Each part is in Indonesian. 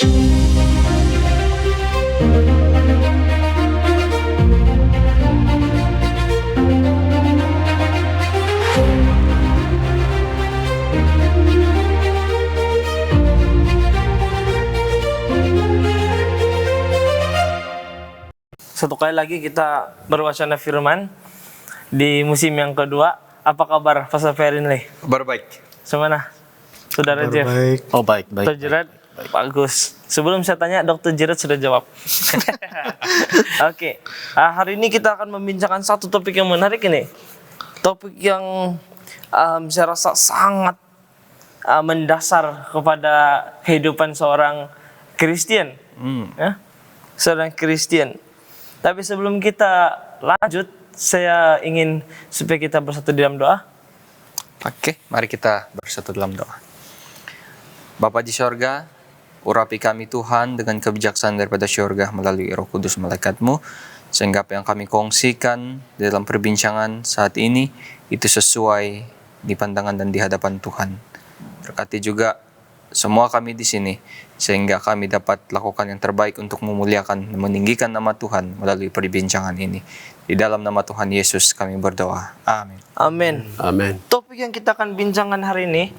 Satu kali lagi kita berwacana firman di musim yang kedua. Apa kabar Pastor Ferinley? Kabar baik. Semana? Saudara Jeff? Baik. Oh baik. Dr. Gerard? Bagus. Sebelum saya tanya, Dr. Gerard sudah jawab. Oke. Hari ini kita akan membincangkan satu topik yang menarik ini. Topik yang saya rasa sangat mendasar kepada kehidupan seorang Kristen. Ya? Seorang Kristen. Tapi sebelum kita lanjut, saya ingin supaya kita bersatu dalam doa. Oke, mari kita bersatu dalam doa. Bapa di sorga, urapi kami Tuhan dengan kebijaksanaan daripada sorga melalui Roh Kudus malaikat-Mu, sehingga apa yang kami kongsikan dalam perbincangan saat ini itu sesuai di pandangan dan di hadapan Tuhan. Berkati juga semua kami di sini, sehingga kami dapat lakukan yang terbaik untuk memuliakan dan meninggikan nama Tuhan melalui perbincangan ini. Di dalam nama Tuhan Yesus kami berdoa. Amin. Amin. Amin. Topik yang kita akan bincangkan hari ini,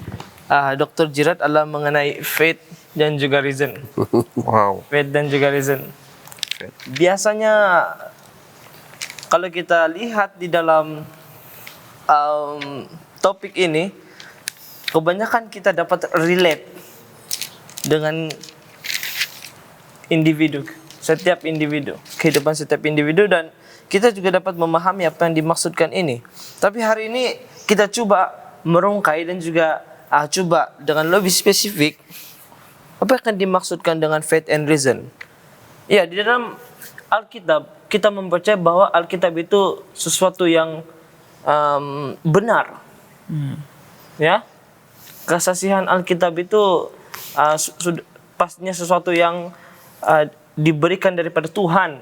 Dr. Gerard, adalah mengenai faith dan juga reason. Wow. Faith dan juga reason. Biasanya kalau kita lihat di dalam topik ini, kebanyakan kita dapat relate dengan individu, setiap individu, kehidupan setiap individu, dan kita juga dapat memahami apa yang dimaksudkan ini. Tapi hari ini kita coba merungkai dan juga coba dengan lebih spesifik apa yang akan dimaksudkan dengan faith and reason. Ya, di dalam Alkitab kita mempercayai bahwa Alkitab itu sesuatu yang benar. Ya, kesaksian Alkitab itu pastinya sesuatu yang diberikan daripada Tuhan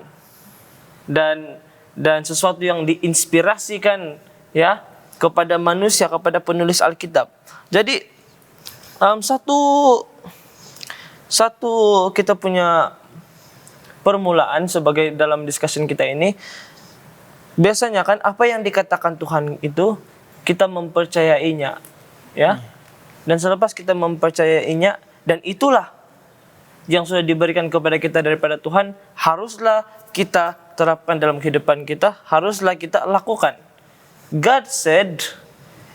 dan sesuatu yang diinspirasikan ya kepada manusia, kepada penulis Alkitab. Jadi satu kita punya permulaan sebagai dalam discussion kita ini. Biasanya kan apa yang dikatakan Tuhan itu kita mempercayainya, ya. Dan selepas kita mempercayainya, dan itulah yang sudah diberikan kepada kita daripada Tuhan, haruslah kita terapkan dalam kehidupan kita, haruslah kita lakukan. God said,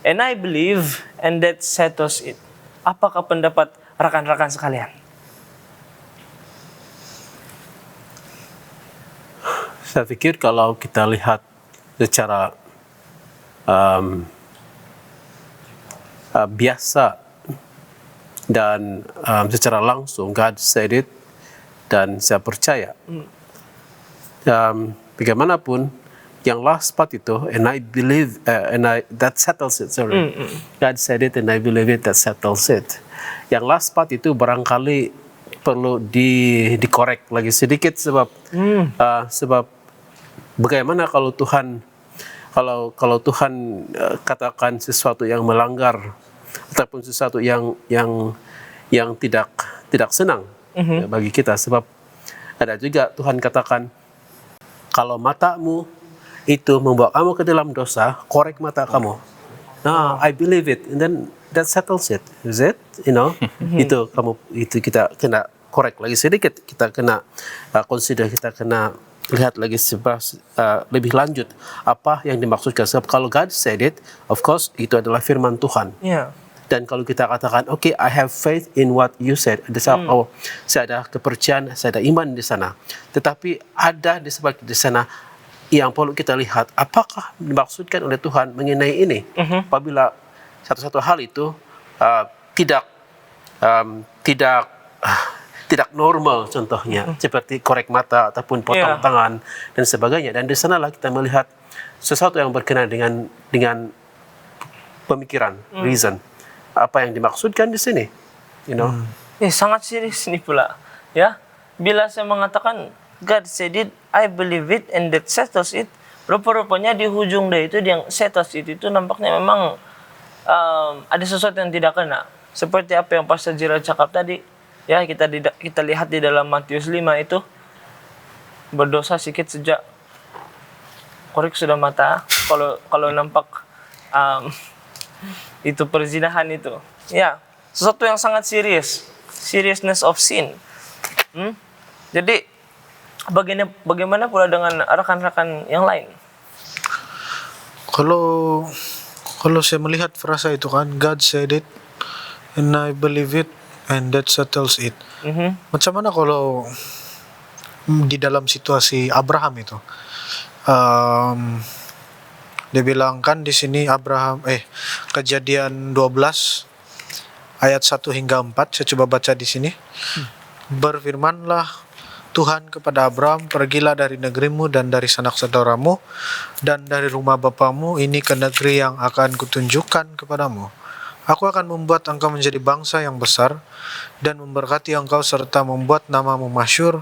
and I believe, and that settles it. Apakah pendapat rekan-rekan sekalian? Saya pikir kalau kita lihat secara biasa dan secara langsung, God said it, dan saya percaya. Bagaimanapun, yang last part itu, and I believe, that settles it. Sorry, God said it, and I believe it, that settles it. Yang last part itu barangkali perlu dikorek lagi sedikit sebab bagaimana kalau Tuhan katakan sesuatu yang melanggar ataupun sesuatu yang tidak senang bagi kita, sebab ada juga Tuhan katakan kalau matamu itu membawa kamu ke dalam dosa, korek mata kamu. Nah, I believe it, and then that settles it. Is it? Itu kita kena korek lagi sedikit, kita kena consider, kita kena lihat lagi lebih lanjut apa yang dimaksudkan. Sebab kalau God said it, of course itu adalah firman Tuhan. Yeah. Dan kalau kita katakan, okay, I have faith in what you said, saya ada kepercayaan, saya ada iman di sana. Tetapi ada di sebalik di sana yang perlu kita lihat, apakah dimaksudkan oleh Tuhan mengenai ini. Apabila satu-satu hal itu tidak normal, contohnya seperti korek mata ataupun potong tangan dan sebagainya, dan di sanalah kita melihat sesuatu yang berkenaan dengan pemikiran, reason, apa yang dimaksudkan di sini, sangat serius ini pula, ya. Bila saya mengatakan God said it, I believe it, and that settles it, rupa-rupanya di hujung dari itu yang settles it itu nampaknya memang ada sesuatu yang tidak kena. Seperti apa yang Pastor Gerald cakap tadi, Ya, kita lihat di dalam Matius 5 itu berdosa sedikit sejak korek sudah mata. Kalau nampak itu perzinahan itu. Ya, sesuatu yang sangat serius. Seriousness of sin. Jadi bagaimana pula dengan rekan-rekan yang lain? Kalau saya melihat frasa itu kan, God said it and I believe it and that settles it. Macam mana kalau di dalam situasi Abraham itu? Dia bilang kan di sini Kejadian 12 ayat 1 hingga 4, saya coba baca di sini. Berfirmanlah Tuhan kepada Abraham, pergilah dari negerimu dan dari sanak saudaramu dan dari rumah bapamu ini ke negeri yang akan kutunjukkan kepadamu. Aku akan membuat engkau menjadi bangsa yang besar dan memberkati engkau serta membuat namamu masyhur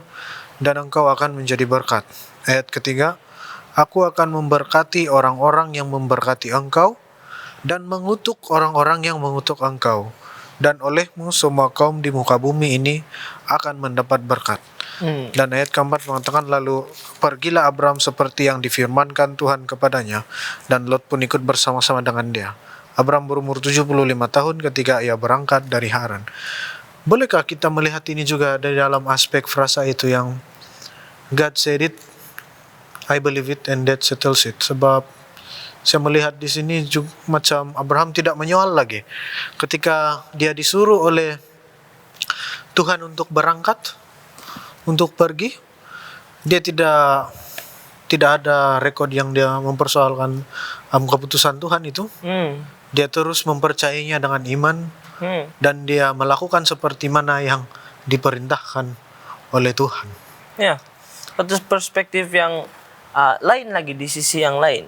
dan engkau akan menjadi berkat. Ayat ketiga, aku akan memberkati orang-orang yang memberkati engkau dan mengutuk orang-orang yang mengutuk engkau. Dan olehmu semua kaum di muka bumi ini akan mendapat berkat. Dan ayat keempat mengatakan, lalu pergilah Abraham seperti yang difirmankan Tuhan kepadanya, dan Lot pun ikut bersama-sama dengan dia. Abraham berumur 75 tahun ketika ia berangkat dari Haran. Bolehkah kita melihat ini juga dari dalam aspek frasa itu yang God said it, I believe it, and that settles it. Sebab saya melihat di sini juga macam Abraham tidak menyoal lagi. Ketika dia disuruh oleh Tuhan untuk berangkat, untuk pergi, dia tidak ada rekod yang dia mempersoalkan keputusan Tuhan itu. Dia terus mempercayainya dengan iman dan dia melakukan seperti mana yang diperintahkan oleh Tuhan. Ya, satu perspektif yang lain lagi di sisi yang lain.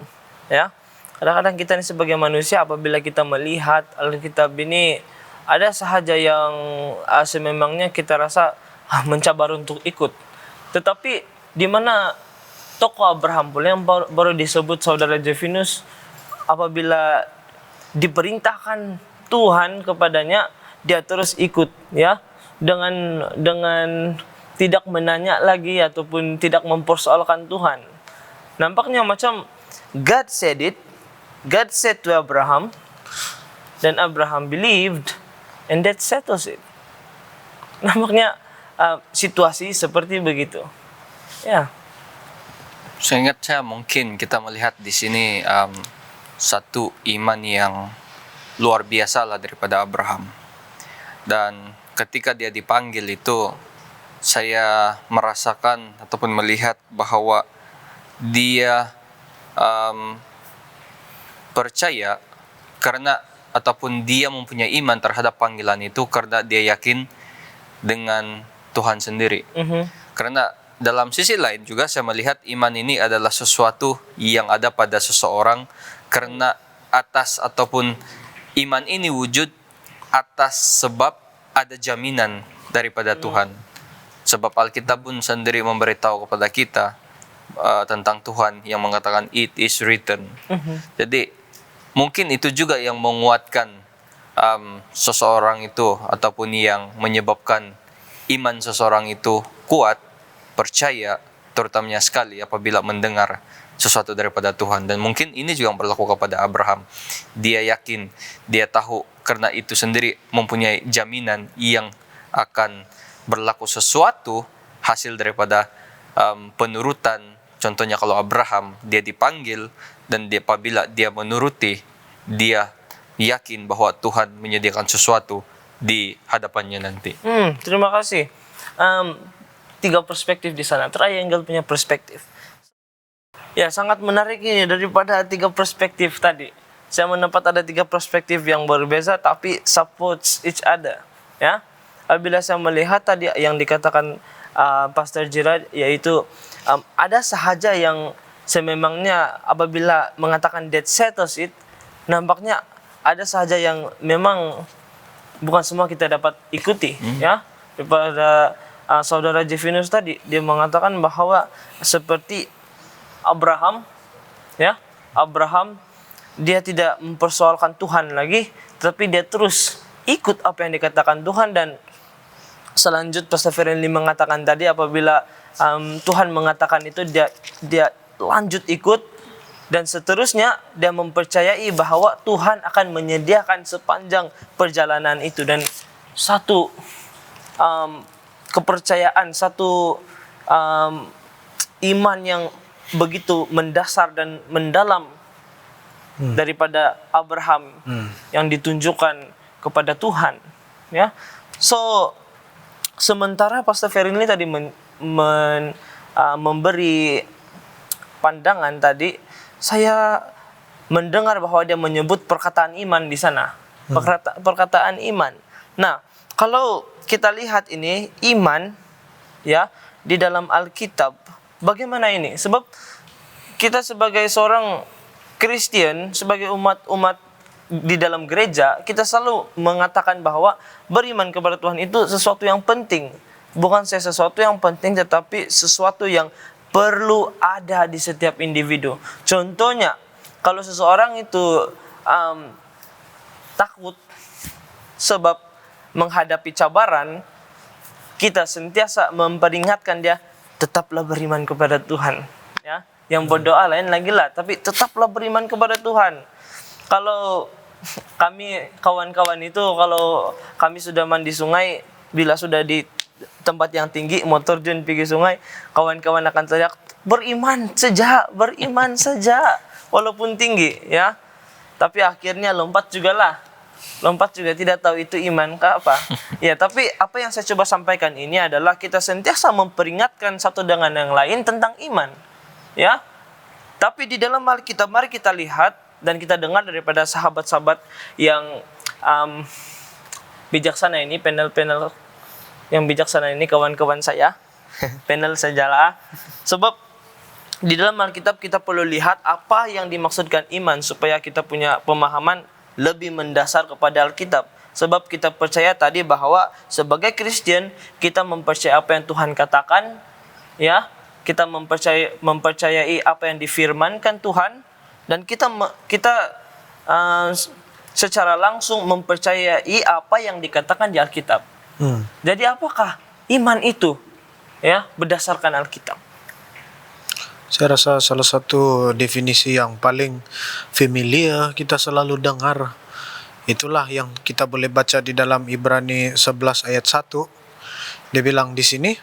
Ya, kadang-kadang kita ini sebagai manusia apabila kita melihat Alkitab ini ada sahaja yang sememangnya kita rasa mencabar untuk ikut. Tetapi di mana tokoh Abraham pula yang baru disebut saudara Jefinus, apabila diperintahkan Tuhan kepadanya, dia terus ikut, ya, dengan tidak menanya lagi ataupun tidak mempersoalkan Tuhan. Nampaknya macam God said it, God said to Abraham, dan Abraham believed, and that settles it. Nampaknya situasi seperti begitu. Ya. Seingat saya mungkin kita melihat di sini satu iman yang luar biasa lah daripada Abraham. Dan ketika dia dipanggil itu, saya merasakan ataupun melihat bahwa dia percaya karena ataupun dia mempunyai iman terhadap panggilan itu karena dia yakin dengan Tuhan sendiri. Karena dalam sisi lain juga saya melihat iman ini adalah sesuatu yang ada pada seseorang karena atas ataupun iman ini wujud atas sebab ada jaminan daripada Tuhan. Sebab Alkitab pun sendiri memberitahu kepada kita tentang Tuhan yang mengatakan it is written. Jadi mungkin itu juga yang menguatkan seseorang itu ataupun yang menyebabkan iman seseorang itu kuat, percaya, terutamanya sekali apabila mendengar sesuatu daripada Tuhan. Dan mungkin ini juga yang berlaku kepada Abraham. Dia yakin, dia tahu karena itu sendiri mempunyai jaminan yang akan berlaku sesuatu hasil daripada penurutan. Contohnya kalau Abraham, dia dipanggil dan dia apabila dia menuruti, dia yakin bahwa Tuhan menyediakan sesuatu di hadapannya nanti. Terima kasih. 3 perspektif di sana. Triangle punya perspektif. Ya, sangat menarik ini daripada 3 perspektif tadi. Saya mendapat ada 3 perspektif yang berbeza tapi supports each other. Ya, apabila saya melihat tadi yang dikatakan Pastor Gerard, yaitu ada sahaja yang sememangnya apabila mengatakan that settles it, nampaknya ada sahaja yang memang bukan semua kita dapat ikuti, ya. Daripada saudara Jefinus tadi, dia mengatakan bahwa seperti Abraham, ya, Abraham dia tidak mempersoalkan Tuhan lagi, tapi dia terus ikut apa yang dikatakan Tuhan dan selanjut Pastor Ferenli mengatakan tadi, apabila Tuhan mengatakan itu, dia lanjut ikut, dan seterusnya dia mempercayai bahwa Tuhan akan menyediakan sepanjang perjalanan itu. Dan satu kepercayaan, satu iman yang begitu mendasar dan mendalam daripada Abraham yang ditunjukkan kepada Tuhan, ya. So sementara Pastor Ferenli tadi memberi pandangan tadi, saya mendengar bahwa dia menyebut perkataan iman di sana, perkataan iman. Nah, kalau kita lihat ini iman, ya, di dalam Alkitab, bagaimana ini? Sebab kita sebagai seorang Kristen, sebagai umat di dalam gereja, kita selalu mengatakan bahwa beriman kepada Tuhan itu sesuatu yang penting. Bukan sesuatu yang penting, tetapi sesuatu yang perlu ada di setiap individu. Contohnya, kalau seseorang itu takut sebab menghadapi cabaran, kita sentiasa memperingatkan dia, tetaplah beriman kepada Tuhan, ya. Yang berdoa lain lagi lah, tapi tetaplah beriman kepada Tuhan. Kalau kami kawan-kawan itu, kalau kami sudah mandi sungai, bila sudah di tempat yang tinggi, mau terjun pergi sungai, kawan-kawan akan teriak, beriman saja, walaupun tinggi, ya. Tapi akhirnya lompat juga tidak tahu itu iman ke apa. Ya, tapi apa yang saya coba sampaikan ini adalah kita sentiasa memperingatkan satu dengan yang lain tentang iman, ya. Tapi di dalam Alkitab, mari kita lihat dan kita dengar daripada sahabat-sahabat yang bijaksana ini, panel-panel yang bijaksana ini, kawan-kawan saya, panel sajalah. Sebab di dalam Alkitab kita perlu lihat apa yang dimaksudkan iman, supaya kita punya pemahaman lebih mendasar kepada Alkitab. Sebab kita percaya tadi bahwa sebagai Kristen kita mempercayai apa yang Tuhan katakan, ya. Kita mempercayai apa yang difirmankan Tuhan, dan kita secara langsung mempercayai apa yang dikatakan di Alkitab. Jadi apakah iman itu, ya, berdasarkan Alkitab? Saya rasa salah satu definisi yang paling familiar kita selalu dengar, itulah yang kita boleh baca di dalam Ibrani 11 ayat 1. Dia bilang di sini,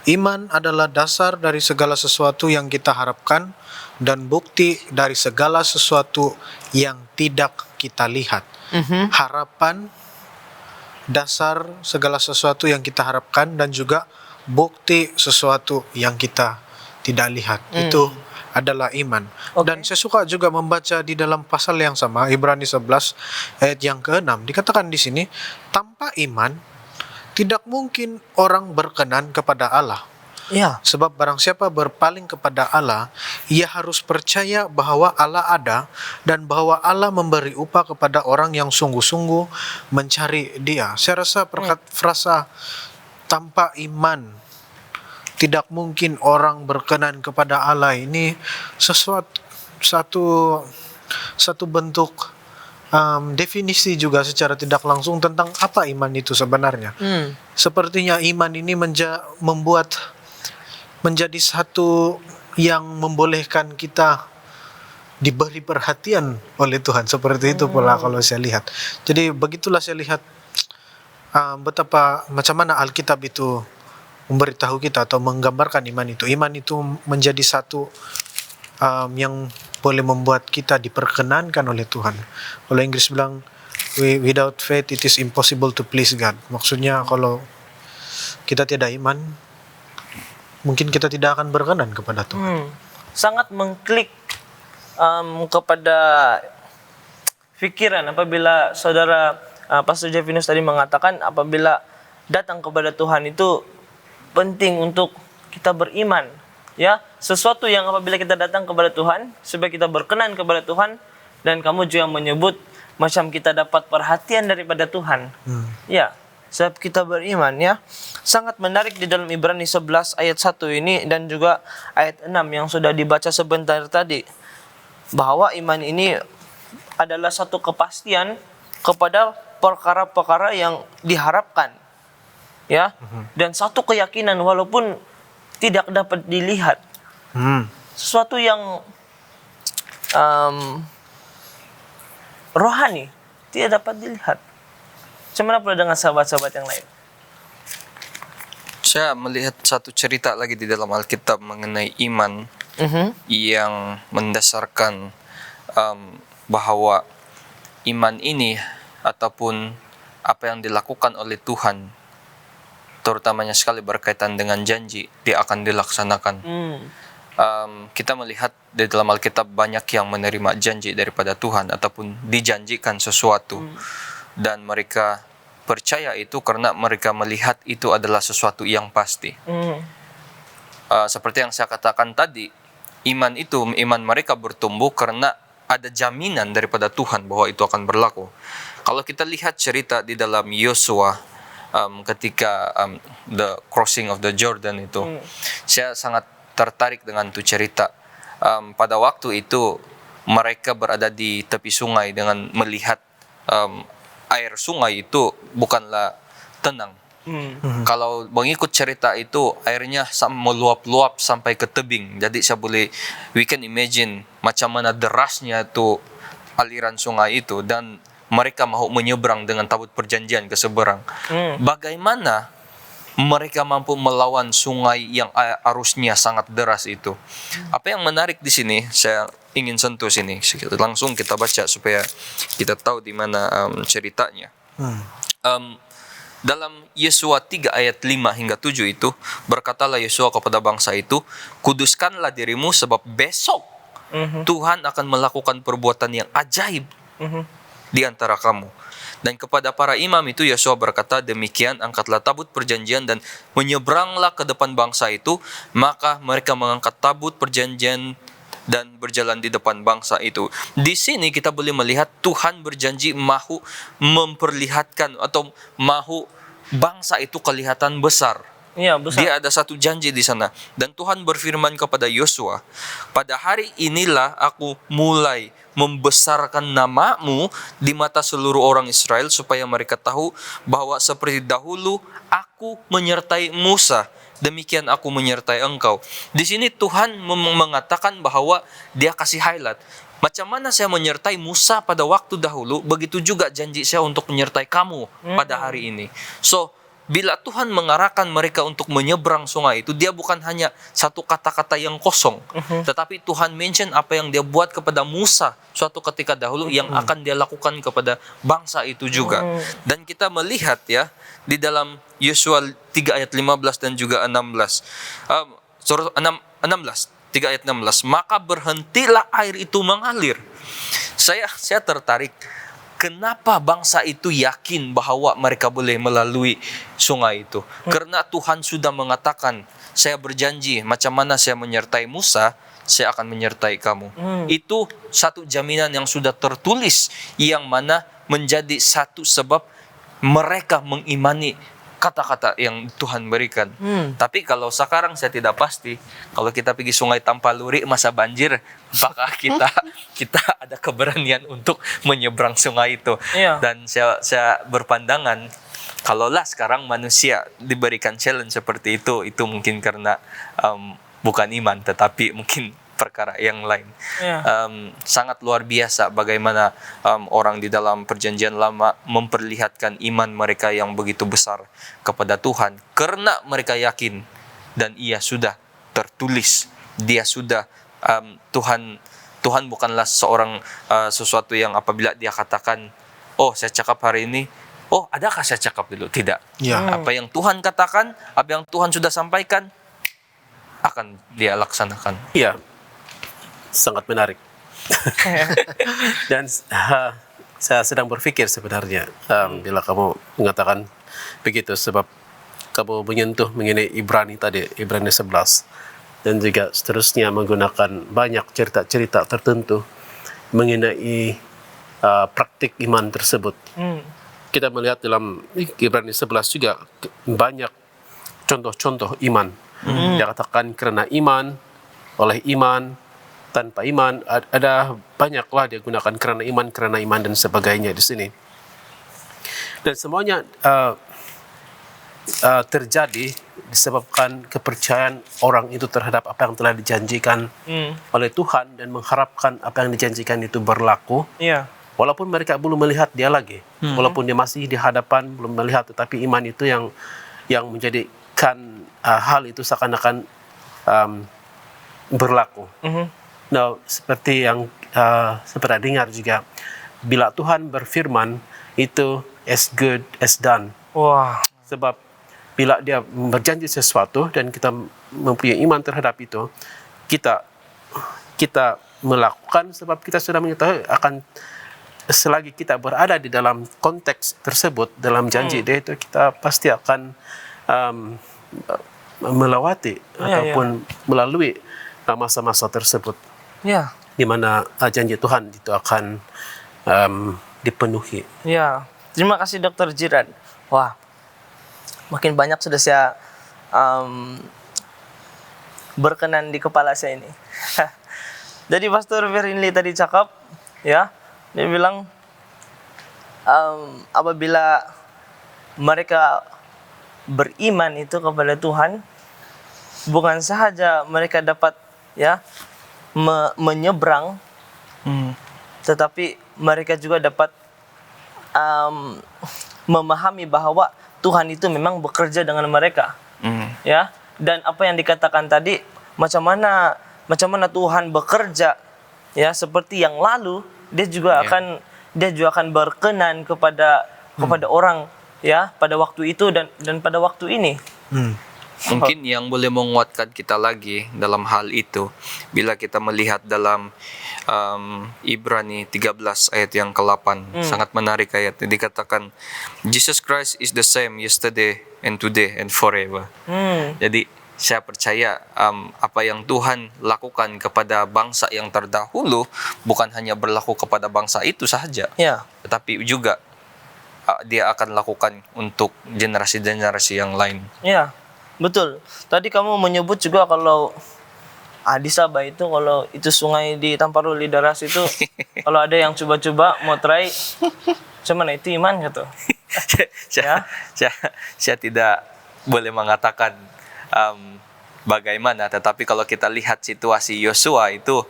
iman adalah dasar dari segala sesuatu yang kita harapkan dan bukti dari segala sesuatu yang tidak kita lihat. Harapan, dasar segala sesuatu yang kita harapkan, dan juga bukti sesuatu yang kita tidak lihat. Itu adalah iman. Dan saya suka juga membaca di dalam pasal yang sama, Ibrani 11 ayat yang ke-6. Dikatakan di sini, tanpa iman tidak mungkin orang berkenan kepada Allah. Ya. Sebab barang siapa berpaling kepada Allah, ia harus percaya bahwa Allah ada dan bahwa Allah memberi upah kepada orang yang sungguh-sungguh mencari Dia. Saya rasa frasa tanpa iman tidak mungkin orang berkenan kepada Allah ini satu bentuk definisi juga secara tidak langsung tentang apa iman itu sebenarnya. Sepertinya iman ini menjadi satu yang membolehkan kita diberi perhatian oleh Tuhan. Seperti itu pula kalau saya lihat. Jadi begitulah saya lihat macam mana Alkitab itu memberitahu kita atau menggambarkan iman itu. Iman itu menjadi satu yang boleh membuat kita diperkenankan oleh Tuhan. Kalau Inggris bilang, without faith it is impossible to please God. Maksudnya kalau kita tidak iman, mungkin kita tidak akan berkenan kepada Tuhan. Sangat mengklik kepada pikiran apabila saudara Pastor Jevinus tadi mengatakan apabila datang kepada Tuhan itu penting untuk kita beriman, ya. Sesuatu yang apabila kita datang kepada Tuhan supaya kita berkenan kepada Tuhan, dan kamu juga menyebut macam kita dapat perhatian daripada Tuhan. Ya, sebab kita beriman, ya. Sangat menarik di dalam Ibrani 11 ayat 1 ini dan juga ayat 6 yang sudah dibaca sebentar tadi, bahwa iman ini adalah satu kepastian kepada perkara-perkara yang diharapkan. ya, dan satu keyakinan walaupun tidak dapat dilihat, sesuatu yang rohani tidak dapat dilihat. Cuman pula dengan sahabat-sahabat yang lain. Saya melihat satu cerita lagi di dalam Alkitab mengenai iman yang mendasarkan bahwa iman ini ataupun apa yang dilakukan oleh Tuhan, terutamanya sekali berkaitan dengan janji, dia akan dilaksanakan. Kita melihat di dalam Alkitab banyak yang menerima janji daripada Tuhan ataupun dijanjikan sesuatu, dan mereka percaya itu karena mereka melihat itu adalah sesuatu yang pasti. Seperti yang saya katakan tadi, iman mereka bertumbuh karena ada jaminan daripada Tuhan bahwa itu akan berlaku. Kalau kita lihat cerita di dalam Yosua ketika the crossing of the Jordan itu, saya sangat tertarik dengan itu cerita. Pada waktu itu mereka berada di tepi sungai dengan melihat air sungai itu bukanlah tenang. Kalau mengikut cerita itu airnya meluap-luap sampai ke tebing. Jadi we can imagine macam mana derasnya itu aliran sungai itu, dan mereka mau menyeberang dengan tabut perjanjian ke seberang. Bagaimana mereka mampu melawan sungai yang arusnya sangat deras itu? Apa yang menarik di sini, saya ingin sentuh sini. Langsung kita baca supaya kita tahu di mana ceritanya. Dalam Yesua 3 ayat 5 hingga 7 itu, berkatalah Yesua kepada bangsa itu, kuduskanlah dirimu sebab besok Tuhan akan melakukan perbuatan yang ajaib di antara kamu. Dan kepada para imam itu Yosua berkata, demikian angkatlah tabut perjanjian dan menyeberanglah ke depan bangsa itu. Maka mereka mengangkat tabut perjanjian dan berjalan di depan bangsa itu. Di sini kita boleh melihat Tuhan berjanji mahu memperlihatkan atau mahu bangsa itu kelihatan besar. Iya, besar. Dia ada satu janji di sana. Dan Tuhan berfirman kepada Yosua, pada hari inilah aku mulai membesarkan namamu di mata seluruh orang Israel, supaya mereka tahu bahwa seperti dahulu aku menyertai Musa, demikian aku menyertai engkau. Di sini Tuhan mengatakan bahwa dia kasih highlight. Macam mana saya menyertai Musa pada waktu dahulu, begitu juga janji saya untuk menyertai kamu pada hari ini. So, bila Tuhan mengarahkan mereka untuk menyeberang sungai itu, dia bukan hanya satu kata-kata yang kosong, tetapi Tuhan mention apa yang dia buat kepada Musa suatu ketika dahulu yang akan dia lakukan kepada bangsa itu juga. Dan kita melihat ya di dalam Yosua 3 ayat 15 dan juga 16. 3 ayat 16. Maka berhentilah air itu mengalir. Saya tertarik. Kenapa bangsa itu yakin bahwa mereka boleh melalui sungai itu? Karena Tuhan sudah mengatakan, saya berjanji macam mana saya menyertai Musa, saya akan menyertai kamu. Itu satu jaminan yang sudah tertulis, yang mana menjadi satu sebab mereka mengimani kata-kata yang Tuhan berikan. Tapi kalau sekarang saya tidak pasti. Kalau kita pergi sungai tanpa luri masa banjir, apakah kita ada keberanian untuk menyeberang sungai itu? Iya. Dan saya berpandangan, kalaulah sekarang manusia diberikan challenge seperti itu mungkin karena bukan iman, tetapi mungkin perkara yang lain. Sangat luar biasa bagaimana orang di dalam perjanjian lama memperlihatkan iman mereka yang begitu besar kepada Tuhan, karena mereka yakin dan ia sudah tertulis. Dia sudah Tuhan bukanlah seorang sesuatu yang apabila dia katakan, oh saya cakap hari ini, oh adakah saya cakap dulu? Tidak. Apa yang Tuhan katakan, apa yang Tuhan sudah sampaikan akan dia laksanakan. Iya, sangat menarik. Dan saya sedang berpikir sebenarnya bila kamu mengatakan begitu, sebab kamu menyentuh mengenai Ibrani tadi, Ibrani 11, dan juga seterusnya menggunakan banyak cerita-cerita tertentu mengenai praktik iman tersebut. Kita melihat dalam Ibrani 11 juga banyak contoh-contoh iman. Dia katakan karena iman, oleh iman, tanpa iman, ada banyaklah dia gunakan karena iman dan sebagainya di sini. Dan semuanya terjadi disebabkan kepercayaan orang itu terhadap apa yang telah dijanjikan oleh Tuhan dan mengharapkan apa yang dijanjikan itu berlaku. Iya. Walaupun mereka belum melihat dia lagi, walaupun dia masih di hadapan belum melihat, tetapi iman itu yang menjadikan hal itu seakan-akan berlaku. Nah, seperti yang saya pernah dengar juga, bila Tuhan berfirman itu as good as done. Wah. Sebab bila dia berjanji sesuatu dan kita mempunyai iman terhadap itu, kita melakukan sebab kita sudah mengetahui akan selagi kita berada di dalam konteks tersebut, dalam janji dia itu, kita pasti akan melewati ataupun melalui masa-masa tersebut Ya. di mana janji Tuhan itu akan dipenuhi. Ya. Terima kasih Dokter Jiran. Wah. Makin banyak sudah saya berkenan di kepala saya ini. Jadi Pastor Ferinli tadi cakap, ya, dia bilang apabila mereka beriman itu kepada Tuhan, bukan sahaja mereka dapat menyeberang, tetapi mereka juga dapat memahami bahwa Tuhan itu memang bekerja dengan mereka, ya. Dan apa yang dikatakan tadi, macam mana Tuhan bekerja, ya, seperti yang lalu, dia juga akan berkenan kepada orang, ya, pada waktu itu dan pada waktu ini. Mungkin yang boleh menguatkan kita lagi dalam hal itu, bila kita melihat dalam Ibrani 13 ayat yang ke-8, sangat menarik ayat ini, dikatakan Jesus Christ is the same yesterday and today and forever. Jadi saya percaya apa yang Tuhan lakukan kepada bangsa yang terdahulu bukan hanya berlaku kepada bangsa itu saja, Ya. tetapi juga dia akan lakukan untuk generasi-generasi yang lain. Ya, betul. Tadi kamu menyebut juga kalau di Sabah itu, kalau itu sungai di Tamparuli Daras itu, kalau ada yang coba-coba mau try, cuman itu iman gitu. Saya tidak boleh mengatakan bagaimana, tetapi kalau kita lihat situasi Yosua itu,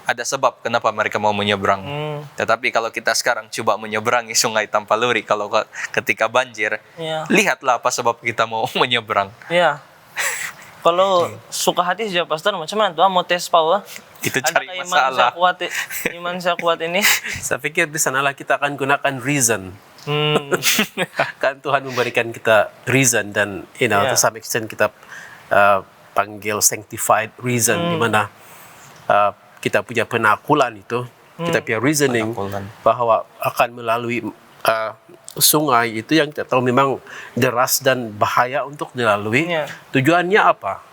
ada sebab kenapa mereka mau menyeberang. Tetapi kalau kita sekarang coba menyeberangi sungai Tampaluri, kalau ketika banjir, lihatlah apa sebab kita mau menyeberang. Ya. Kalau suka hati saja Pastor, macam mana tuh mau tes power? Itu cari Adakah masalah. Iman saya kuat ini. Saya pikir di sanalah kita akan gunakan reason. Kan Tuhan memberikan kita reason dan to some extent kita panggil sanctified reason, di mana kita punya penakulan itu, kita punya reasoning bahwa akan melalui sungai itu yang kita tahu memang deras dan bahaya untuk dilalui. Tujuannya apa?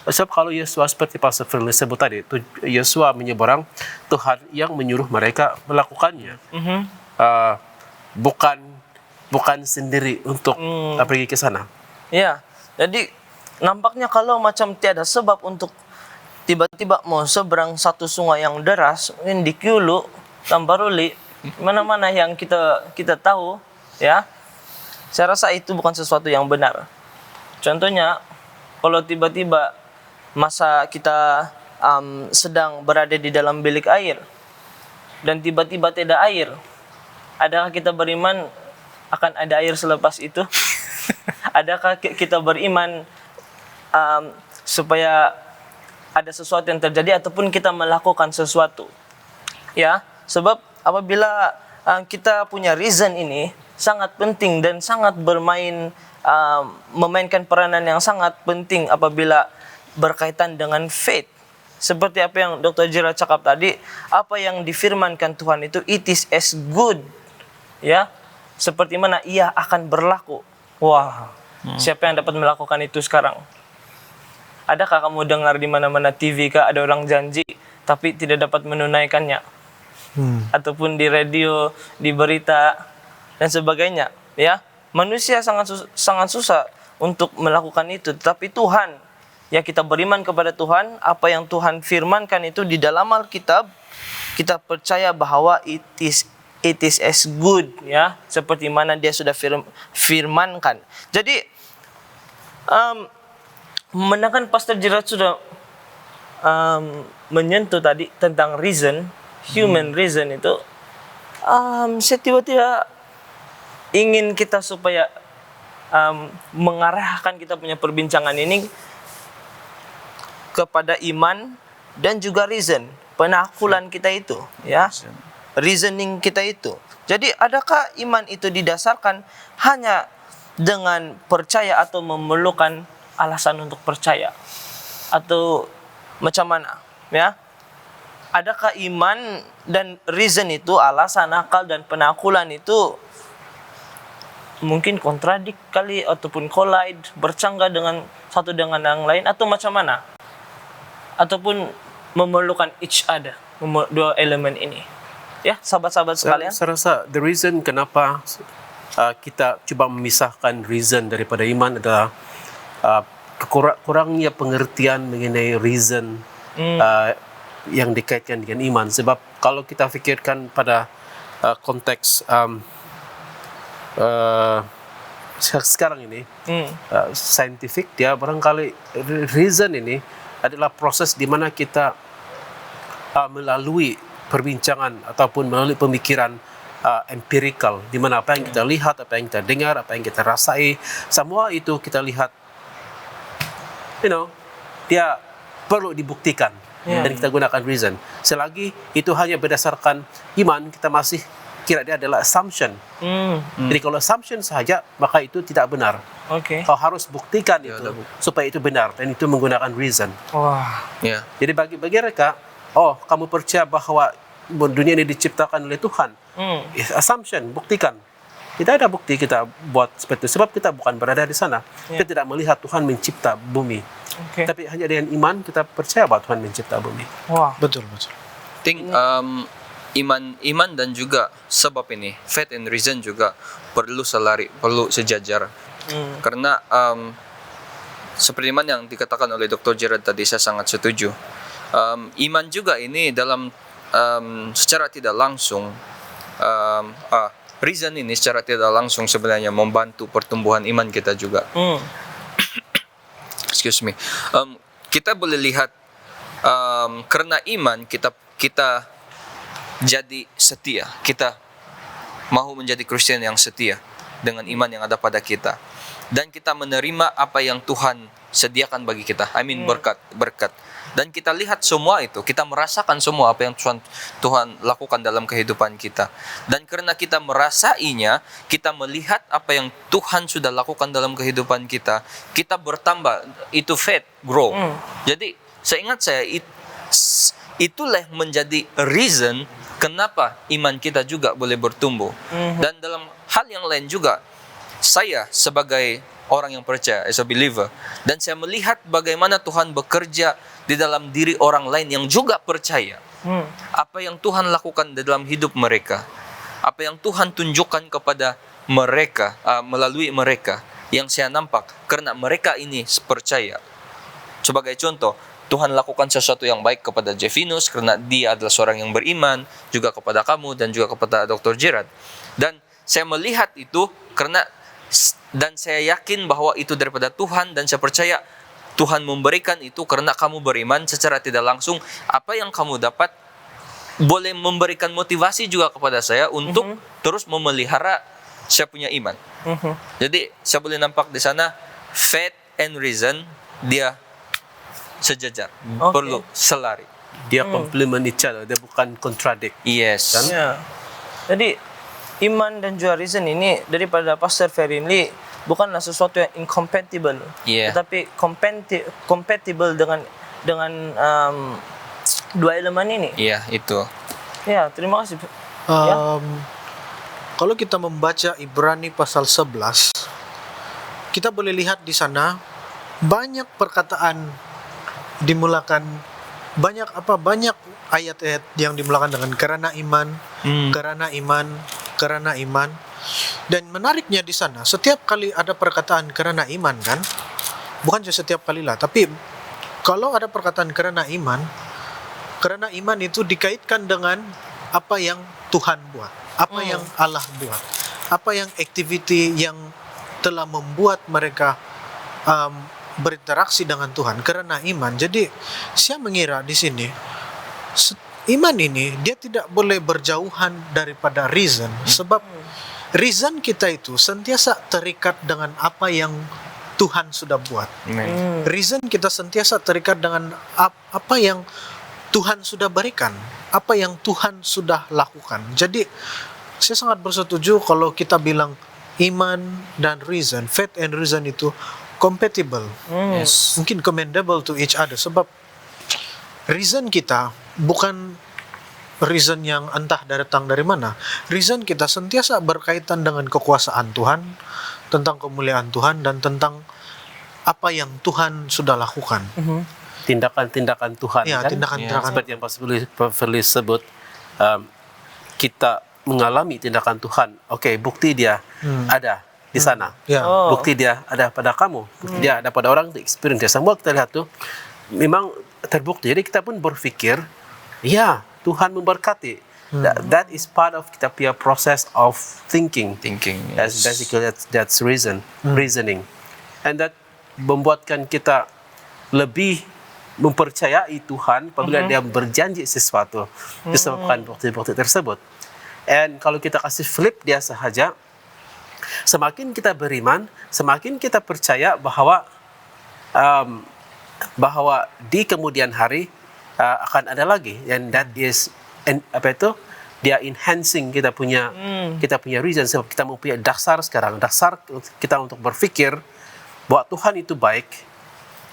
Sebab kalau Yosua seperti Pastor Ferinli sebut tadi, Yosua menyeberang, Tuhan yang menyuruh mereka melakukannya. Bukan sendiri untuk pergi ke sana. Ya, jadi nampaknya kalau macam tiada sebab untuk tiba-tiba mau seberang satu sungai yang deras, mungkin di Kyulu, Tamparuli, mana-mana yang kita tahu, ya, saya rasa itu bukan sesuatu yang benar. Contohnya, kalau tiba-tiba masa kita sedang berada di dalam bilik air dan tiba-tiba tidak air, adakah kita beriman akan ada air selepas itu? Adakah kita beriman supaya ada sesuatu yang terjadi ataupun kita melakukan sesuatu? Ya, sebab apabila kita punya reason ini sangat penting dan sangat memainkan peranan yang sangat penting apabila berkaitan dengan faith. Seperti apa yang Dr. Jira cakap tadi, apa yang difirmankan Tuhan itu it is as good, ya, seperti mana ia akan berlaku. Wah, siapa yang dapat melakukan itu sekarang? Adakah kamu dengar di mana-mana TV kah ada orang janji tapi tidak dapat menunaikannya? Ataupun di radio, di berita dan sebagainya, ya. Manusia sangat susah untuk melakukan itu, tetapi Tuhan, ya, kita beriman kepada Tuhan, apa yang Tuhan firmankan itu di dalam Alkitab, kita percaya bahwa it is as good, ya, seperti mana dia sudah firmankan. Jadi Menangkan Pastor Gerard sudah menyentuh tadi tentang reason, human reason itu. Saya tiba-tiba ingin kita supaya mengarahkan kita punya perbincangan ini kepada iman dan juga reason, penakulan kita itu, ya, reasoning kita itu. Jadi adakah iman itu didasarkan hanya dengan percaya atau memerlukan alasan untuk percaya, atau macam mana, ya? Adakah iman dan reason itu, alasan, akal dan penakulan itu mungkin kontradik kali ataupun collide, bercanggah dengan satu dengan yang lain, atau macam mana? Ataupun memerlukan each other, dua elemen ini. Ya, sahabat-sahabat sekalian. Saya rasa the reason kenapa kita cuba memisahkan reason daripada iman adalah kurangnya pengertian mengenai reason yang dikaitkan dengan iman. Sebab kalau kita fikirkan pada konteks sekarang ini, scientific, dia barangkali reason ini adalah proses di mana kita melalui perbincangan ataupun melalui pemikiran empirical, di mana apa yang kita lihat, apa yang kita dengar, apa yang kita rasai, semua itu kita lihat, dia perlu dibuktikan dan kita gunakan reason. Selagi itu hanya berdasarkan iman, kita masih kira dia adalah assumption. Jadi kalau assumption sahaja, maka itu tidak benar. Kau harus buktikan itu supaya itu benar, dan itu menggunakan reason. Jadi bagi mereka, kamu percaya bahwa dunia ini diciptakan oleh Tuhan. Assumption, buktikan. Tidak ada bukti kita buat seperti itu, sebab kita bukan berada di sana. Kita tidak melihat Tuhan mencipta bumi. Tapi hanya dengan iman kita percaya bahwa Tuhan mencipta bumi. Betul. Iman dan juga sebab ini, faith and reason juga perlu sejajar. Karena seperti mana yang dikatakan oleh Dr. Gerard tadi, saya sangat setuju. Iman juga ini dalam secara tidak langsung, reason ini secara tidak langsung sebenarnya membantu pertumbuhan iman kita juga. Excuse me. Kita boleh lihat karena iman kita jadi setia. Kita mahu menjadi Kristen yang setia dengan iman yang ada pada kita, dan kita menerima apa yang Tuhan sediakan bagi kita. Berkat. Dan kita lihat semua itu, kita merasakan semua apa yang Tuhan lakukan dalam kehidupan kita. Dan karena kita merasainya, kita melihat apa yang Tuhan sudah lakukan dalam kehidupan kita, kita bertambah, itu faith grow. Jadi seingat saya, itulah yang menjadi reason kenapa iman kita juga boleh bertumbuh. Dan dalam hal yang lain juga, saya sebagai orang yang percaya, as a believer, dan saya melihat bagaimana Tuhan bekerja di dalam diri orang lain yang juga percaya. Apa yang Tuhan lakukan di dalam hidup mereka, apa yang Tuhan tunjukkan kepada mereka, melalui mereka, yang saya nampak karena mereka ini percaya. Sebagai contoh, Tuhan lakukan sesuatu yang baik kepada Jevinus karena dia adalah seorang yang beriman, juga kepada kamu dan juga kepada Dr. Gerard. Dan saya melihat itu dan saya yakin bahwa itu daripada Tuhan, dan saya percaya Tuhan memberikan itu karena kamu beriman. Secara tidak langsung, apa yang kamu dapat boleh memberikan motivasi juga kepada saya untuk terus memelihara saya punya iman. Jadi saya boleh nampak di sana faith and reason dia sejajar, perlu selari. Dia complement each other, dia bukan contradict. Yes. Jadi iman dan juga reason ini daripada Pastor Ferinli bukanlah sesuatu yang incompatible, tetapi compatible dengan dua elemen ini. Itu. Terima kasih. Kalau kita membaca Ibrani pasal 11, kita boleh lihat di sana banyak perkataan dimulakan, banyak ayat-ayat yang dimulakan dengan karena iman, karena iman. Dan menariknya di sana, setiap kali ada perkataan karena iman kan, bukan setiap kali lah, tapi kalau ada perkataan karena iman itu dikaitkan dengan apa yang Tuhan buat, apa yang Allah buat, apa yang activity yang telah membuat mereka berinteraksi dengan Tuhan karena iman. Jadi saya mengira di sini iman ini dia tidak boleh berjauhan daripada reason, sebab reason kita itu sentiasa terikat dengan apa yang Tuhan sudah buat. Amen. Reason kita sentiasa terikat dengan apa yang Tuhan sudah berikan, apa yang Tuhan sudah lakukan. Jadi saya sangat bersetuju kalau kita bilang iman dan reason, faith and reason itu compatible, Yes. mungkin commendable to each other, sebab reason kita bukan reason yang entah datang dari mana. Reason kita sentiasa berkaitan dengan kekuasaan Tuhan, tentang kemuliaan Tuhan, dan tentang apa yang Tuhan sudah lakukan. Tindakan-tindakan Tuhan, Ya, kan? tindakan-tindakan. Seperti yang Pak Firly sebut, kita mengalami tindakan Tuhan. Oke, bukti dia ada di sana. Ya. Oh. Bukti dia ada pada kamu. Bukti dia ada pada orang, experience dia. Semua kita lihat tuh memang terbukti. Jadi kita pun berpikir, ya Tuhan memberkati. That is part of kita punya process of thinking. Thinking. That's Yes. basically that's reasoning, and that membuatkan kita lebih mempercayai Tuhan apabila Dia berjanji sesuatu disebabkan bukti-bukti tersebut. And kalau kita kasih flip dia sahaja, semakin kita beriman, semakin kita percaya bahwa di kemudian hari akan ada lagi, and that is dia enhancing kita punya reason, sebab kita mempunyai dasar sekarang, dasar kita untuk berpikir bahwa Tuhan itu baik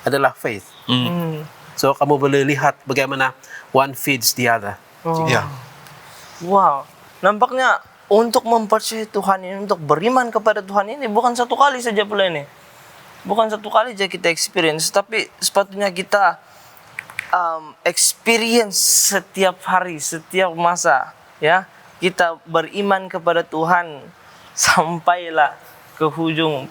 adalah faith. So kamu boleh lihat bagaimana one feeds the other. Ya. Wow, nampaknya untuk mempercayai Tuhan ini, untuk beriman kepada Tuhan ini bukan satu kali saja pula ini. Bukan satu kali saja kita experience, tapi sepatutnya kita experience setiap hari, setiap masa, ya. Kita beriman kepada Tuhan sampailah ke hujung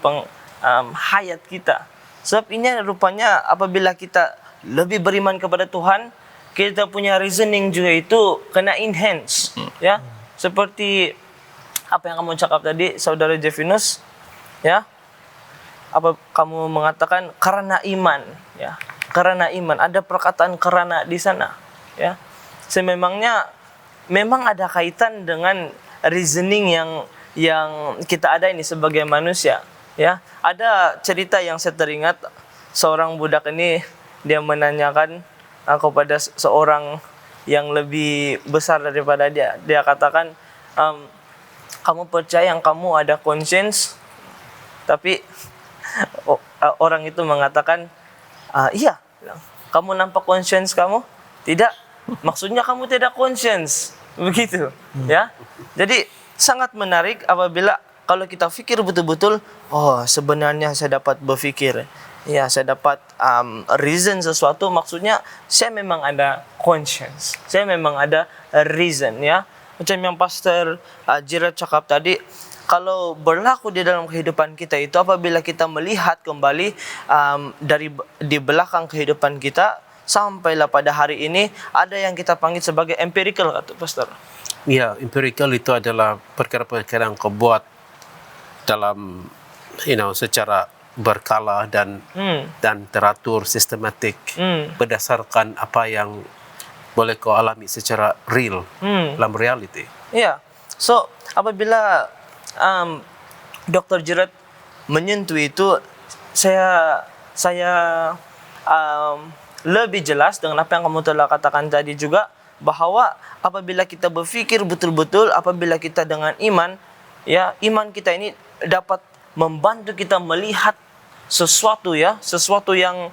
hayat kita. Sebab ini rupanya apabila kita lebih beriman kepada Tuhan, kita punya reasoning juga itu kena enhance, ya. Seperti apa yang kamu cakap tadi, saudara Jefinus, ya. Apa kamu mengatakan karena iman, ya. Karena iman, ada perkataan karena di sana, ya. Sememangnya memang ada kaitan dengan reasoning yang kita ada ini sebagai manusia, ya. Ada cerita yang saya teringat, seorang budak ini dia menanyakan kepada seorang yang lebih besar daripada dia. Dia katakan, kamu percaya yang kamu ada conscience? Tapi orang itu mengatakan, iya. Kamu nampak conscience kamu? Tidak. Maksudnya kamu tidak conscience. Begitu, ya. Jadi sangat menarik apabila kalau kita pikir betul-betul, oh sebenarnya saya dapat berpikir, ya saya dapat reason sesuatu, maksudnya saya memang ada conscience, saya memang ada reason, ya. Macam yang Pastor Gerard cakap tadi, kalau berlaku di dalam kehidupan kita itu apabila kita melihat kembali di belakang kehidupan kita sampailah pada hari ini, ada yang kita panggil sebagai empirical, kata Pastor. Ya, empirical itu adalah perkara-perkara yang kau buat dalam secara berkala dan teratur, sistematik, berdasarkan apa yang boleh kau alami secara real dalam reality. Ya, so apabila Dr. Gerard menyentuh itu, saya lebih jelas dengan apa yang kamu telah katakan tadi juga, bahwa apabila kita berpikir betul-betul, apabila kita dengan iman, ya, iman kita ini dapat membantu kita melihat sesuatu, ya, sesuatu yang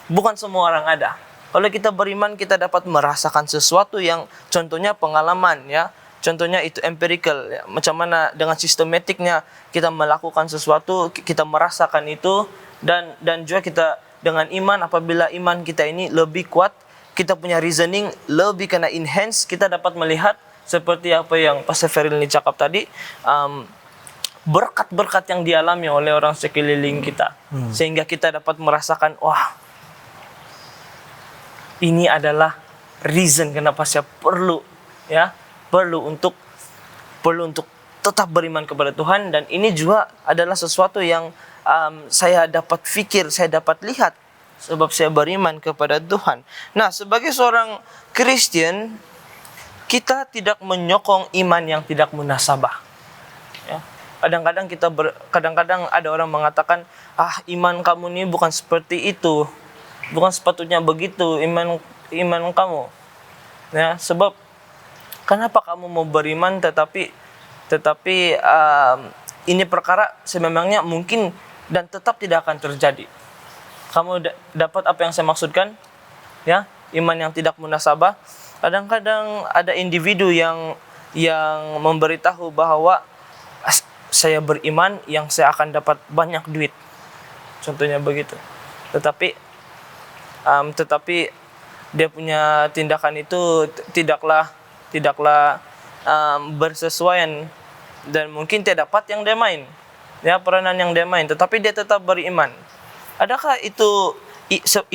bukan semua orang ada. Kalau kita beriman, kita dapat merasakan sesuatu yang contohnya pengalaman, ya. Contohnya itu empirical, ya. Macam mana dengan sistematiknya kita melakukan sesuatu, kita merasakan itu, dan juga kita dengan iman, apabila iman kita ini lebih kuat, kita punya reasoning lebih kena enhance, kita dapat melihat seperti apa yang Pastor Feril ini cakap tadi, berkat-berkat yang dialami oleh orang sekeliling kita, sehingga kita dapat merasakan, wah, ini adalah reason kenapa saya perlu untuk tetap beriman kepada Tuhan, dan ini juga adalah sesuatu yang saya dapat fikir, saya dapat lihat sebab saya beriman kepada Tuhan. Nah, sebagai seorang Kristen, kita tidak menyokong iman yang tidak munasabah. Ya. Kadang-kadang ada orang mengatakan, iman kamu ini bukan seperti itu, bukan sepatutnya begitu iman kamu. Ya, sebab kenapa kamu mau beriman tetapi ini perkara sememangnya mungkin dan tetap tidak akan terjadi. Kamu dapat apa yang saya maksudkan? Ya, iman yang tidak munasabah. Kadang-kadang ada individu yang memberitahu bahwa saya beriman yang saya akan dapat banyak duit. Contohnya begitu. Tetapi dia punya tindakan itu tidaklah bersesuaian dan mungkin tidak dapat yang dia main. Ya, peranan yang dia main, tetapi dia tetap beriman. Adakah itu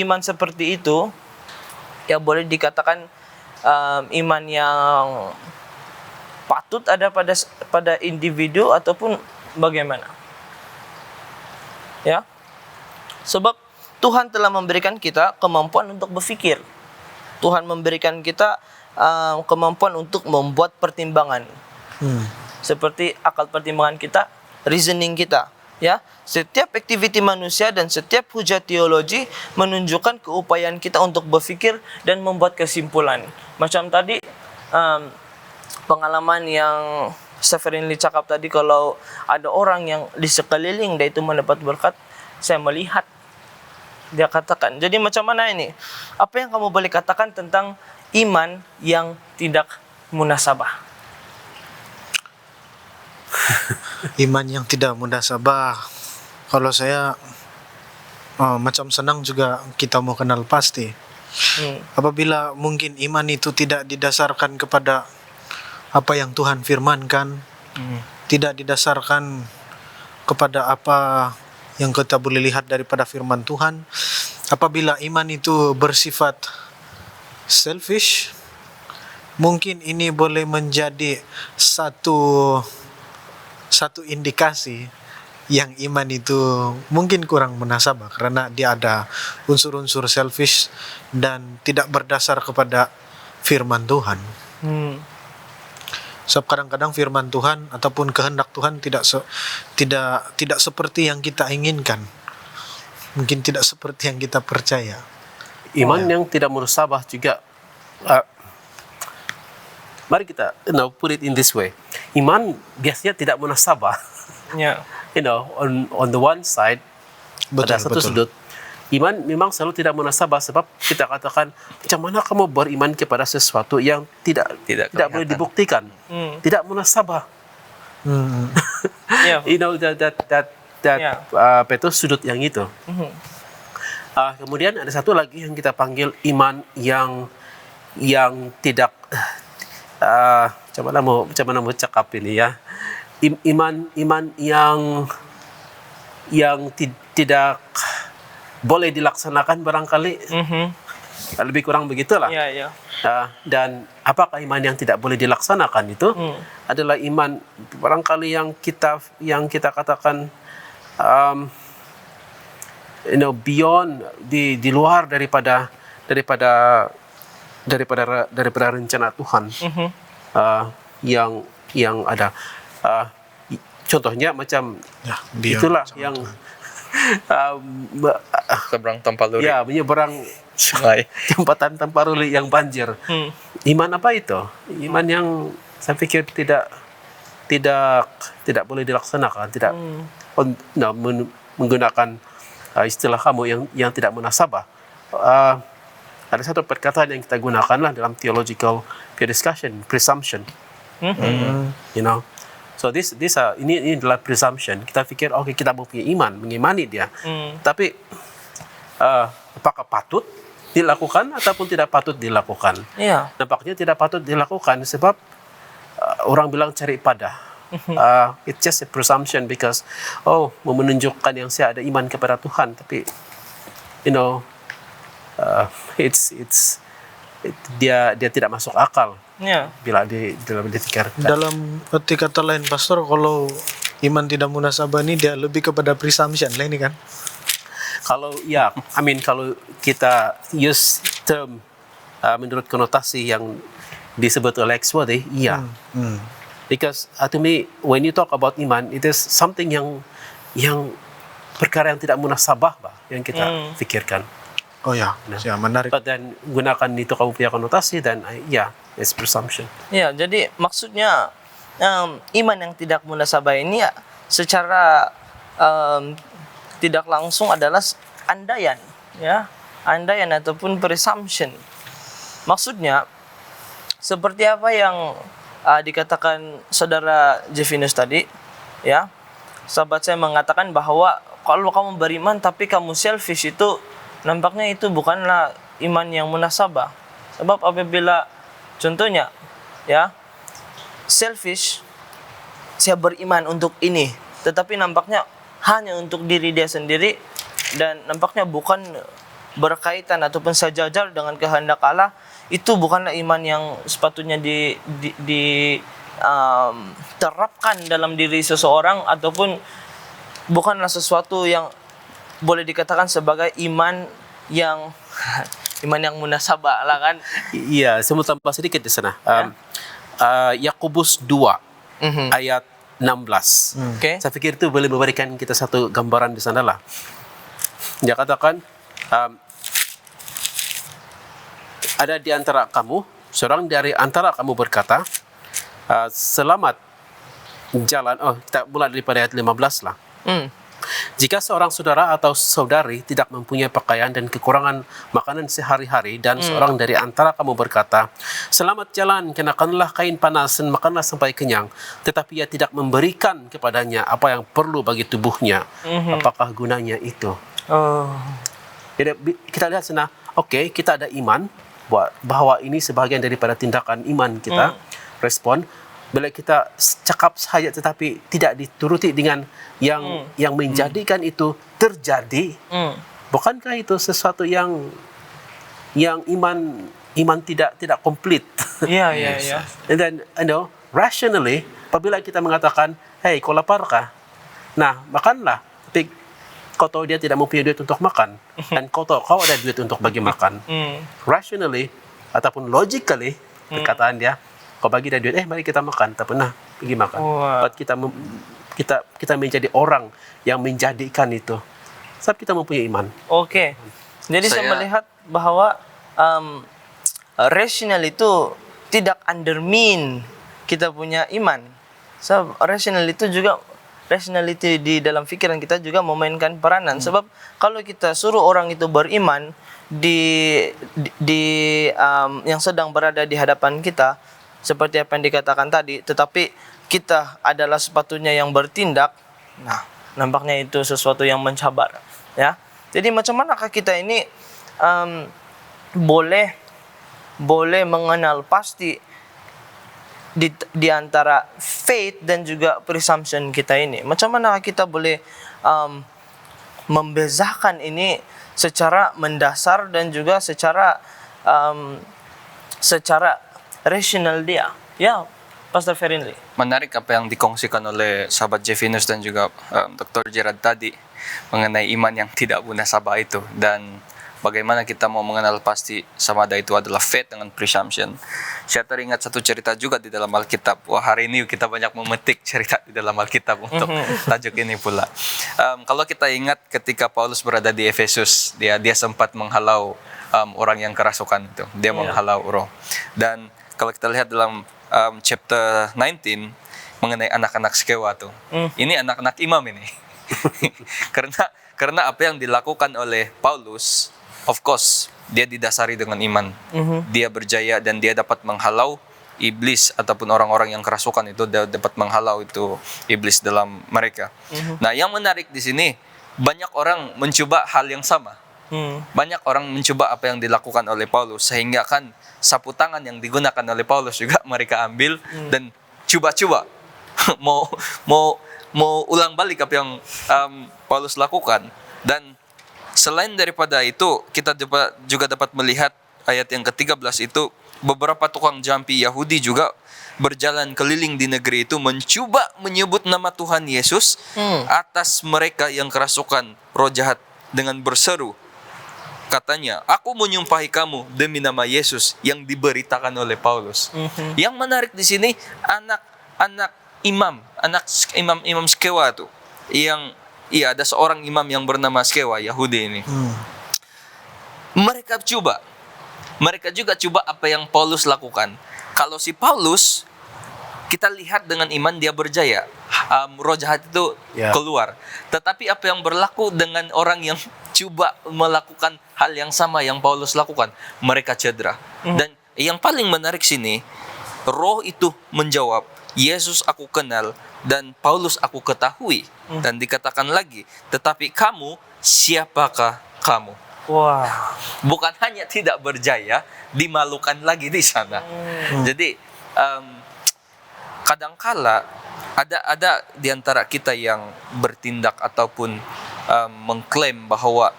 iman seperti itu yang boleh dikatakan iman yang patut ada pada individu ataupun bagaimana? Ya. Sebab Tuhan telah memberikan kita kemampuan untuk berfikir. Tuhan memberikan kita kemampuan untuk membuat pertimbangan. Seperti akal pertimbangan kita, reasoning kita. Ya, setiap aktiviti manusia dan setiap hujah teologi menunjukkan keupayaan kita untuk berfikir dan membuat kesimpulan. Macam tadi pengalaman yang Stephen Lee cakap tadi, kalau ada orang yang di sekeliling dia itu mendapat berkat, saya melihat, dia katakan. Jadi macam mana ini? Apa yang kamu boleh katakan tentang iman yang tidak munasabah? Iman yang tidak munasabah, kalau saya macam senang juga kita mau kenal pasti. Apabila mungkin iman itu tidak didasarkan kepada apa yang Tuhan firmankan, tidak didasarkan kepada apa yang kita boleh lihat daripada firman Tuhan. Apabila iman itu bersifat selfish, mungkin ini boleh menjadi satu indikasi yang iman itu mungkin kurang munasabah, karena dia ada unsur-unsur selfish dan tidak berdasar kepada firman Tuhan. Sebab kadang-kadang firman Tuhan ataupun kehendak Tuhan tidak seperti yang kita inginkan. Mungkin tidak seperti yang kita percaya. Iman yang tidak munasabah juga, mari kita put it in this way. Iman biasanya tidak munasabah. Ya. On the one side, pada satu sudut, iman memang selalu tidak munasabah, sebab kita katakan, macam mana kamu beriman kepada sesuatu yang tidak boleh dibuktikan, tidak munasabah. Yeah. Itu sudut yang itu. Kemudian ada satu lagi yang kita panggil iman yang tidak macam mana mau cakap ini ya, iman yang tidak boleh dilaksanakan barangkali, lebih kurang begitulah. Dan apakah iman yang tidak boleh dilaksanakan itu adalah iman barangkali yang kita katakan beyond, di luar daripada rencana Tuhan yang ada. Contohnya macam itulah yang Seberang Tampaluri. ya, menyeberang Sungai. jembatan Tampaluri yang banjir. Iman apa itu? Iman yang saya pikir tidak boleh dilaksanakan, tidak menggunakan istilah kamu yang tidak munasabah. Ada satu perkataan yang kita gunakanlah dalam theological peer discussion, presumption. So ini adalah presumption. Kita pikir kita punya iman, mengimani dia. Tapi apakah patut dilakukan ataupun tidak patut dilakukan? Yeah. Nampaknya tidak patut dilakukan sebab orang bilang cari padah. It's just a presumption because mau menunjukkan yang saya ada iman kepada Tuhan, tapi dia tidak masuk akal. Yeah. Bila dipikir. Dalam arti kata lain, Pastor, kalau iman tidak munasabah ini dia lebih kepada presumption lah ini kan. Kalau ya, I mean kalau kita use term menurut konotasi yang disebut oleh Exworthy, iya. Because to me, when you talk about iman, it is something yang perkara yang tidak munasabah yang kita pikirkan. Oh ya, ya menarik. But then gunakan itu kamu punya konotasi dan it's presumption. Ya, jadi maksudnya iman yang tidak munasabah ini ya secara tidak langsung adalah andaian, ya, andaian ataupun presumption. Maksudnya seperti apa yang dikatakan saudara Jevinus tadi, ya, sahabat saya mengatakan bahwa kalau kamu beriman tapi kamu selfish, itu nampaknya itu bukanlah iman yang munasabah. Sebab apabila contohnya, ya, selfish, saya beriman untuk ini, tetapi nampaknya hanya untuk diri dia sendiri dan nampaknya bukan berkaitan ataupun sejajar dengan kehendak Allah, itu bukanlah iman yang sepatutnya diterapkan dalam diri seseorang, ataupun bukanlah sesuatu yang boleh dikatakan sebagai iman yang munasabah lah kan. Iya, saya mau tambah sedikit di sana. Yakobus 2 ayat 16. Oke. Saya pikir itu boleh memberikan kita satu gambaran di sana lah. Dia katakan ada di antara kamu seorang dari antara kamu berkata, selamat jalan. Kita mulai daripada ayat 15 lah. Jika seorang saudara atau saudari tidak mempunyai pakaian dan kekurangan makanan sehari-hari, dan seorang dari antara kamu berkata, selamat jalan, kenakanlah kain panas dan makanlah sampai kenyang, tetapi ia tidak memberikan kepadanya apa yang perlu bagi tubuhnya, apakah gunanya itu? Jadi kita lihat sana, oke, kita ada iman bahwa ini sebahagian daripada tindakan iman kita, respon. Bila kita cakap saja tetapi tidak dituruti dengan yang menjadikan itu terjadi, bukankah itu sesuatu yang iman tidak komplit? Iya. And then rationally, apabila kita mengatakan, hey, kau lapar kah? Nah, makanlah. Tapi kau tahu dia tidak mempunyai duit untuk makan, dan kau tahu kau ada duit untuk bagi makan. Rationally ataupun logically, perkataan dia, kau bagi dia duit, mari kita makan, tak pernah pergi makan. But kita menjadi orang yang menjadikan itu. Sebab kita mempunyai iman. Oke. Jadi saya melihat bahwa rational itu tidak undermine kita punya iman. So, rationality di dalam pikiran kita juga memainkan peranan. Sebab kalau kita suruh orang itu beriman yang sedang berada di hadapan kita, seperti apa yang dikatakan tadi, tetapi kita adalah sepatutnya yang bertindak, nah, nampaknya itu sesuatu yang mencabar, ya. Jadi macam manakah kita ini boleh mengenal pasti di antara faith dan juga presumption kita ini? Macam manakah kita boleh membezakan ini secara mendasar dan juga secara rational dia? Ya, Pastor Ferinli. Menarik apa yang dikongsikan oleh sahabat Jevinus dan juga Dr. Gerard tadi mengenai iman yang tidak munasabah itu, dan bagaimana kita mau mengenal pasti sama ada itu adalah faith dengan presumption. Saya teringat satu cerita juga di dalam Alkitab. Wah, hari ini kita banyak memetik cerita di dalam Alkitab untuk tajuk ini pula. Kalau kita ingat ketika Paulus berada di Efesus, dia sempat menghalau orang yang kerasukan itu. Dia menghalau roh. Dan kalau kita lihat dalam chapter 19 mengenai anak-anak Skewa tuh. Ini anak-anak imam ini. karena apa yang dilakukan oleh Paulus, of course, dia didasari dengan iman. Dia berjaya dan dia dapat menghalau iblis ataupun orang-orang yang kerasukan itu, dia dapat menghalau itu iblis dalam mereka. Nah, yang menarik di sini, banyak orang mencoba hal yang sama. Banyak orang mencoba apa yang dilakukan oleh Paulus, sehingga kan sapu tangan yang digunakan oleh Paulus juga mereka ambil dan coba-coba mau ulang balik apa yang Paulus lakukan. Dan selain daripada itu, kita juga dapat melihat ayat yang ke-13 itu, beberapa tukang jampi Yahudi juga berjalan keliling di negeri itu mencoba menyebut nama Tuhan Yesus atas mereka yang kerasukan roh jahat dengan berseru. Katanya, aku menyumpahi kamu demi nama Yesus yang diberitakan oleh Paulus. Yang menarik di sini anak imam Skewa tuh, yang ada seorang imam yang bernama Skewa Yahudi ini. Mereka juga coba apa yang Paulus lakukan. Kalau si Paulus, kita lihat dengan iman dia berjaya, roh jahat itu keluar. Tetapi apa yang berlaku dengan orang yang coba melakukan hal yang sama yang Paulus lakukan, mereka cedera. Dan yang paling menarik sini, roh itu menjawab, Yesus aku kenal dan Paulus aku ketahui. Dan dikatakan lagi, tetapi kamu, siapakah kamu? Wah. Bukan hanya tidak berjaya, dimalukan lagi di sana. Jadi kadangkala ada di antara kita yang bertindak ataupun mengklaim bahwa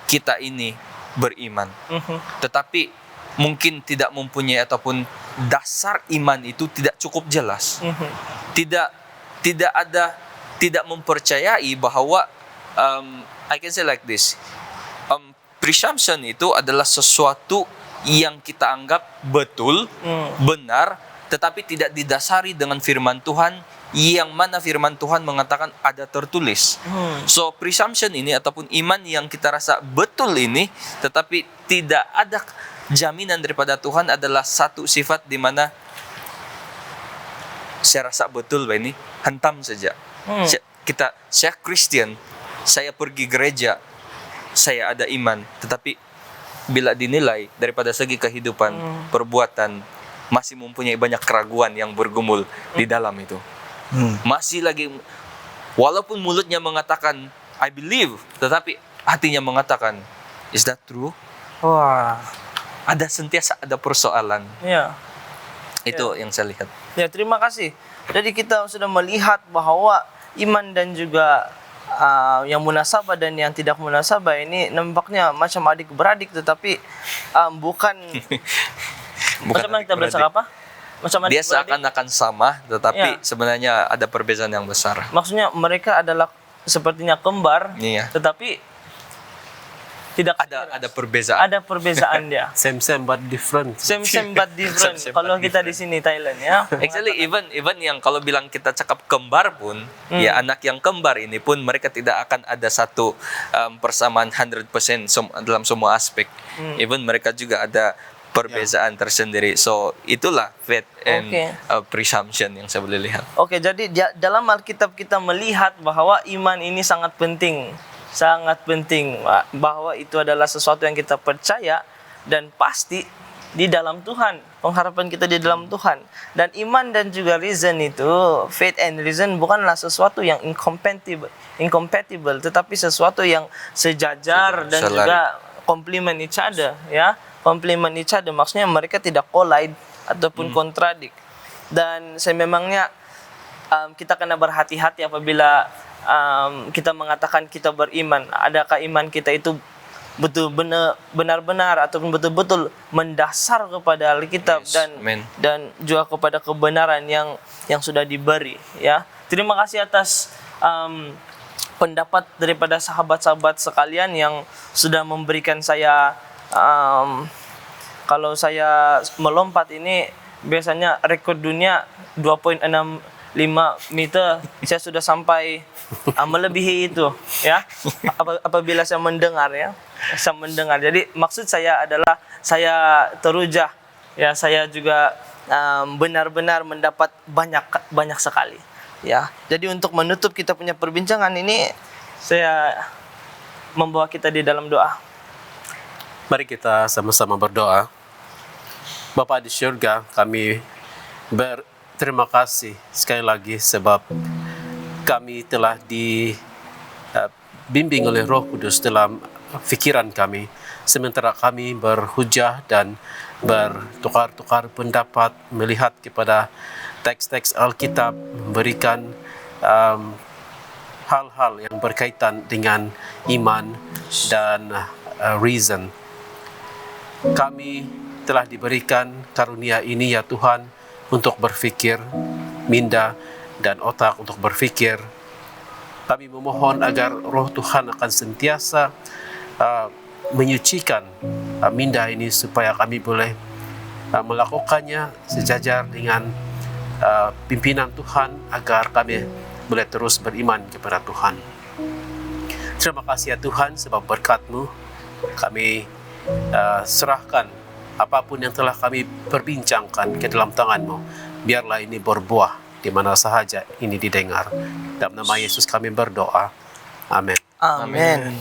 kita ini beriman, tetapi mungkin tidak mempunyai ataupun dasar iman itu tidak cukup jelas. Tidak mempercayai bahwa I can say like this, presumption itu adalah sesuatu yang kita anggap betul, benar, tetapi tidak didasari dengan firman Tuhan, yang mana firman Tuhan mengatakan ada tertulis. So presumption ini ataupun iman yang kita rasa betul ini, tetapi tidak ada jaminan daripada Tuhan, adalah satu sifat di mana saya rasa betul ini, hentam saja. Saya Kristen, saya pergi gereja, saya ada iman, tetapi bila dinilai daripada segi kehidupan, perbuatan, masih mempunyai banyak keraguan yang bergumul di dalam itu. Masih lagi, walaupun mulutnya mengatakan I believe, tetapi hatinya mengatakan is that true? Wah. Sentiasa ada persoalan. Ya. Itu yang saya lihat. Ya, terima kasih. Jadi kita sudah melihat bahwa iman dan juga yang munasabah dan yang tidak munasabah ini nampaknya macam adik-beradik, tetapi bukan macam mana kita belajar apa? Macam dia adik-beradik. seakan-akan sama, tetapi sebenarnya ada perbedaan yang besar. Maksudnya mereka adalah sepertinya kembar, tetapi tidak ada perbedaan. Ada perbezaan dia. Same but different. Same but different. Kalau kita di sini Thailand ya. Actually even yang kalau bilang kita cakap kembar pun, ya anak yang kembar ini pun mereka tidak akan ada satu persamaan 100% dalam semua aspek. Even mereka juga ada perbezaan tersendiri. So itulah faith and presumption yang saya boleh lihat. Oke, jadi dalam Alkitab kita melihat bahwa iman ini sangat penting bahwa itu adalah sesuatu yang kita percaya dan pasti di dalam Tuhan. Pengharapan kita di dalam Tuhan. Dan iman dan juga reason itu, faith and reason bukanlah sesuatu yang incompatible, tetapi sesuatu yang sejajar dan juga complement each other, ya. Complement each other, maksudnya mereka tidak collide ataupun kontradik. Dan saya memangnya kita kena berhati-hati apabila kita mengatakan kita beriman. Adakah iman kita itu benar-benar ataupun betul-betul mendasar kepada Alkitab dan juga kepada kebenaran yang sudah diberi, ya. Terima kasih atas pendapat daripada sahabat-sahabat sekalian yang sudah memberikan saya kalau saya melompat ini biasanya rekor dunia 2.65 meter, saya sudah sampai melebihi itu, ya. Apabila saya mendengar, ya, saya mendengar. Jadi maksud saya adalah saya terujah, ya. Saya juga benar-benar mendapat banyak sekali, ya. Jadi untuk menutup kita punya perbincangan ini, saya membawa kita di dalam doa. Mari kita sama-sama berdoa. Bapa di surga, kami berterima kasih sekali lagi sebab kami telah dibimbing oleh Roh Kudus dalam fikiran kami, sementara kami berhujah dan bertukar-tukar pendapat melihat kepada teks-teks Alkitab, memberikan hal-hal yang berkaitan dengan iman dan reason. Kami telah diberikan karunia ini ya Tuhan, untuk berfikir, minda dan otak untuk berfikir. Kami memohon agar roh Tuhan akan sentiasa menyucikan minda ini supaya kami boleh melakukannya sejajar dengan pimpinan Tuhan, agar kami boleh terus beriman kepada Tuhan. Terima kasih ya Tuhan, sebab berkat-Mu kami serahkan apapun yang telah kami perbincangkan ke dalam tangan-Mu. Biarlah ini berbuah di mana sahaja ini didengar. Dalam nama Yesus kami berdoa. Amin. Amin.